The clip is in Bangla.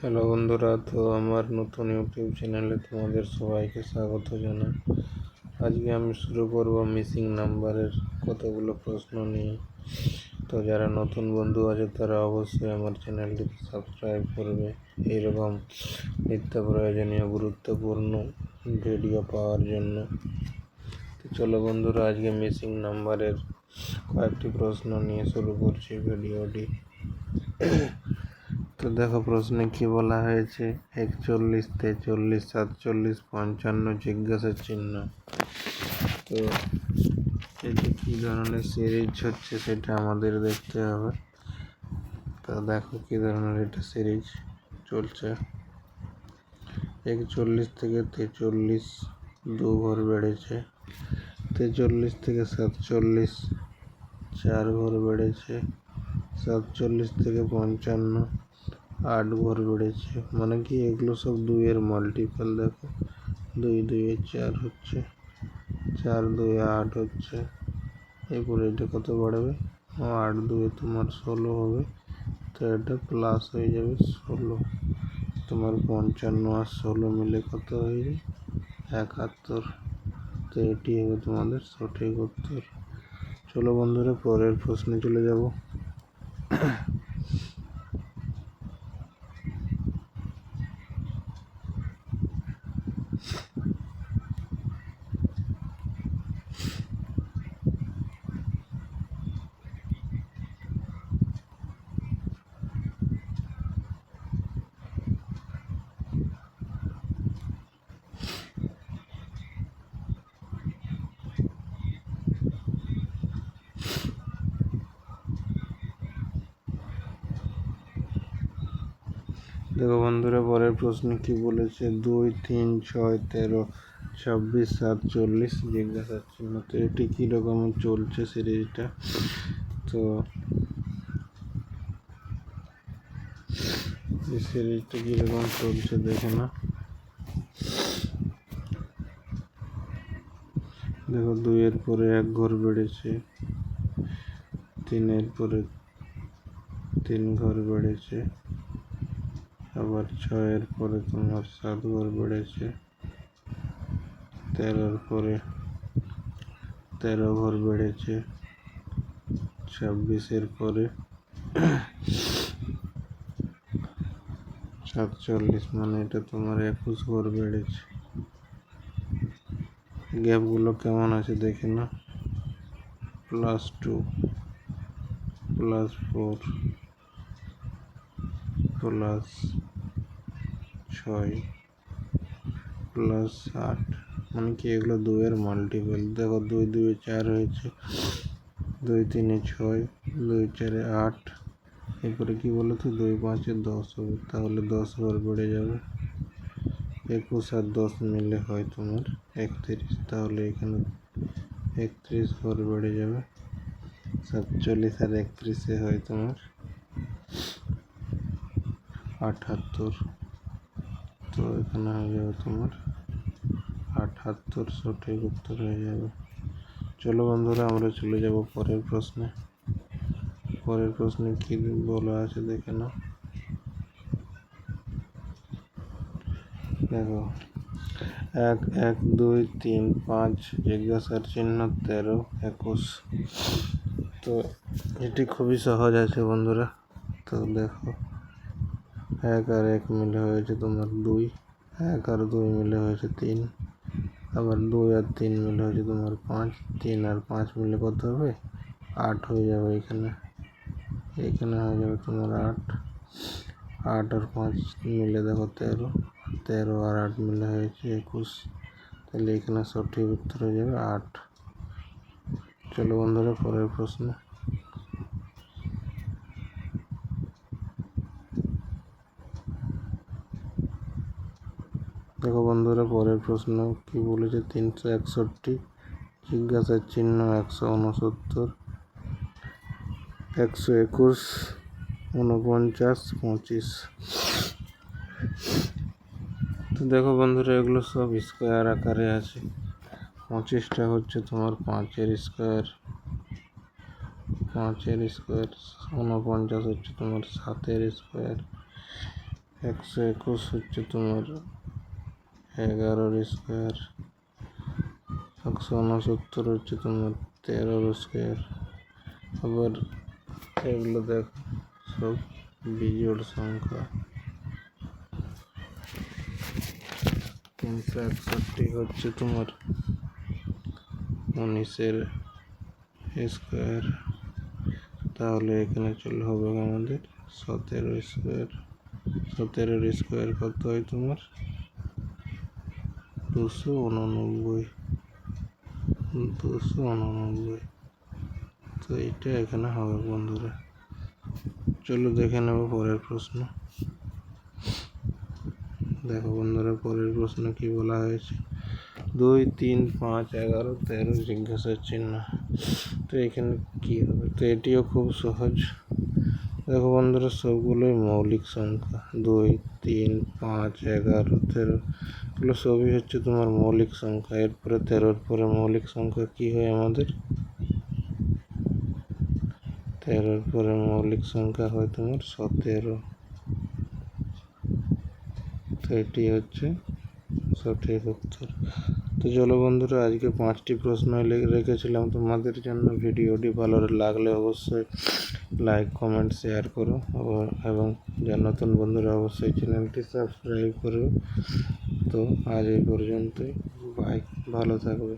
হ্যালো বন্ধুরা, তো আমার নতুন ইউটিউব চ্যানেলে তোমাদের সবাইকে স্বাগত জানাই। আজকে আমি শুরু করব মিসিং নাম্বারের কতগুলো প্রশ্ন নিয়ে। তো যারা নতুন বন্ধু আছে তারা অবশ্যই আমার চ্যানেলটিকে সাবস্ক্রাইব করবে এইরকম নিত্য প্রয়োজনীয় গুরুত্বপূর্ণ ভিডিও পাওয়ার জন্য। তো চলো বন্ধুরা, আজকে মিসিং নাম্বারের কয়েকটি প্রশ্ন নিয়ে শুরু করছি ভিডিওটি। তো দেখো প্রশ্নে কি বলা হয়েছে, 41, 43, 47, 55 জিজ্ঞাসা চিহ্ন। তো এটা কি ধরনের সিরিজ হচ্ছে সেটা আমাদের দেখতে হবে। তো দেখো কি ধরনের এটা সিরিজ চলছে। 41 থেকে 43 দু ঘর বেড়েছে, 43 থেকে 47 4 ঘর বেড়েছে, 47 থেকে 55 8 ঘর বেড়েছে। মানে কি এগুলো সব দুইয়ের মাল্টিপল। দেখো 2 2 4 হচ্ছে, 4 2 8 হচ্ছে। এরপরে এটা কত বাড়বে, 8 2 তোমার 16 হবে। তো এটা প্লাস হয়ে যাবে 16। তোমার 55 আর 16 মিলে কত হয়ে যায়, 71। তো এটি হবে তোমাদের সঠিক উত্তর। চলো বন্ধুরা, পরের প্রশ্নে চলে যাব। দেখো বন্ধুরা, পরের প্রশ্নে কি বলেছে, 2 3 6 13 26 47 জিজ্ঞাসা চিহ্ন। তো এটি কীরকম চলছে সিরিজটা। তো এই সিরিজটা কীরকম চলছে দেখে না। দেখো 2-এর পরে 1 ঘর বেড়েছে, 3-এর পরে 3 ঘর বেড়েছে, আবার 6-এর পরে তোমার 7 ঘর বেড়েছে, 13-এর পরে 13 ঘর বেড়েছে, 26-এর পরে 47, মানে এটা তোমার 21 ঘর বেড়েছে। গ্যাপগুলো কেমন আছে দেখে না। +2, +4, +6, +8, মানে কি এগুলো 2-এর মাল্টিপল। দেখো 2 2 4 হয়েছে, 2 3 6, 2 4 8। এরপরে কি বলো তো, 2 5 10 হবে, তাহলে 10 ঘর বেড়ে যাবে। 21 আর 10 মিলে হয় তোমার 31, তাহলে এখানে 31 ঘর বেড়ে যাবে। 47 আর 31 হয় তোমার 78। তো এখানে হয়ে যাবে তোমার 78 সঠিক উত্তর হয়ে যাবে। চলো বন্ধুরা, আমরা চলে যাব পরের প্রশ্নে। পরের প্রশ্নে কি বলা আছে দেখে নাও। দেখো 1 1 2 3 5 জিজ্ঞাসার চিহ্ন 13 21। তো এটি খুবই সহজ আছে বন্ধুরা। তো দেখো 1 আর 1 মিলে হয়েছে তোমার 2, 1 আর 2 মিলে হয়েছে 3, আবার 2 আর 3 মিলে হয়েছে তোমার 5, 3 আর 5 মিলে কত হবে, 8 হয়ে যাবে। এখানে হয়ে যাবে তোমার 8, 8 আর 5 মিলে দেখো 13, 13 আর 8 মিলে হয়েছে 21। তাহলে এখানে সঠিক উত্তর হয়ে যাবে 8। চলো বন্ধুরা, পরের প্রশ্ন। দেখো বন্ধুরা, পরের প্রশ্ন কি বলেছে, 361 জিজ্ঞাসার চিহ্ন 169, 121, 49, 25। তো দেখো বন্ধুরা, এগুলো সব স্কোয়ার আকারে আছে। 25টা হচ্ছে তোমার 5-এর স্কোয়ার, 49 হচ্ছে তোমার 7-এর স্কোয়ার, 121 হচ্ছে তোমার 11 স্কোয়ার, 169 হচ্ছে তোমার 13 স্কোয়ার। আবার এগুলো দেখো সব বিজোড় সংখ্যা। 361 হচ্ছে তোমার 19 স্কোয়ার, তাহলে এখানে চলে হবে আমাদের 17 স্কোয়ার। 17 স্কোয়ার কত হয় তোমার 289। তো এইটা এখানে হবে বন্ধুরা। চলো দেখে নেব পরের প্রশ্ন। দেখো বন্ধুরা, পরের প্রশ্ন কি বলা হয়েছে, 2, 3, 5, 11, 13 জিজ্ঞাসা চিহ্ন। তো এখানে কি হবে, তো এটিও খুব সহজ। দেখো বন্ধুরা, সবগুলোই মৌলিক সংখ্যা। 2, 3, 5, 11, 13 এগুলো সবই হচ্ছে তোমার মৌলিক সংখ্যা। এরপরে 13-র পরে মৌলিক সংখ্যা কি হয় আমাদের, 13-র পরে মৌলিক সংখ্যা হয় তোমার 17। তো এটি হচ্ছে সঠিক উত্তর। তো চলো বন্ধুরা, আজকে 5টি প্রশ্ন রেখেছিলাম তোমাদের জন্য। ভিডিওটি ভালো লাগলে অবশ্যই লাইক, কমেন্ট, শেয়ার করো, এবং যারা নতুন বন্ধুরা অবশ্যই চ্যানেলটি সাবস্ক্রাইব করো। তো আজ এই পর্যন্তই, বাই, ভালো থাকবে।